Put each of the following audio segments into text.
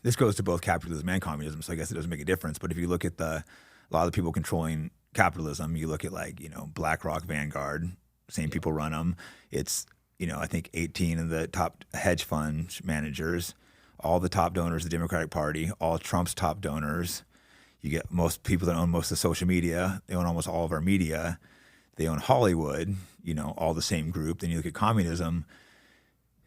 this goes to both capitalism and communism, so I guess it doesn't make a difference. But if you look at a lot of the people controlling capitalism, you look at BlackRock, Vanguard, same people run them. It's, I think 18 of the top hedge fund managers, all the top donors of the Democratic Party, all Trump's top donors. You get most people that own most of the social media. They own almost all of our media. They own Hollywood, all the same group. Then you look at communism,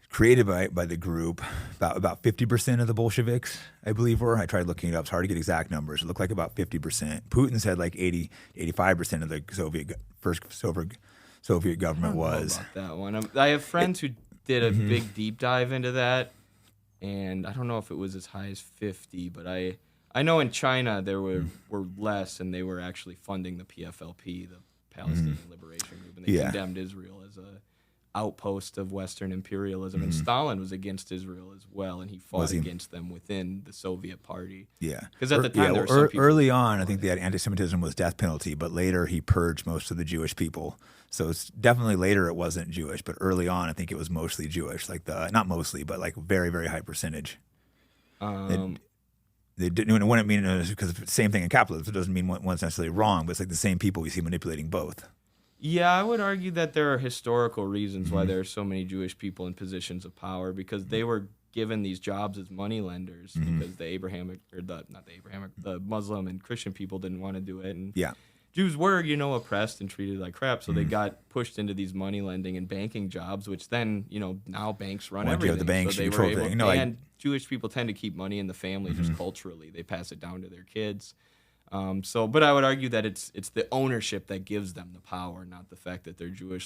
created by the group, about 50% of the Bolsheviks, I believe were. I tried looking it up. It's hard to get exact numbers. It looked like about 50%. Putin said like 85% of the first Soviet government was. About that one. I have friends who did a big deep dive into that, and I don't know if it was as high as 50, but I know in China there were less, and they were actually funding the PFLP, the Palestinian Liberation Group, and they condemned Israel as a outpost of Western imperialism. And Stalin was against Israel as well, and he fought against them within the Soviet Party. Yeah, because at the time there were some people early on, I think they had anti-Semitism was death penalty, but later he purged most of the Jewish people. So it's definitely later it wasn't Jewish, but early on I think it was mostly Jewish, not mostly, but very, very high percentage. They didn't. It wouldn't mean because it's the same thing in capitalism. It doesn't mean one's necessarily wrong, but it's like the same people we see manipulating both. Yeah, I would argue that there are historical reasons why there are so many Jewish people in positions of power, because they were given these jobs as moneylenders because the Muslim and Christian people didn't want to do it, and Jews were, oppressed and treated like crap, so they got pushed into these money lending and banking jobs, which then, now banks run everything. You have the banks, so they were able, and Jewish people tend to keep money in the family just culturally. They pass it down to their kids. But I would argue that it's the ownership that gives them the power, not the fact that they're Jewish.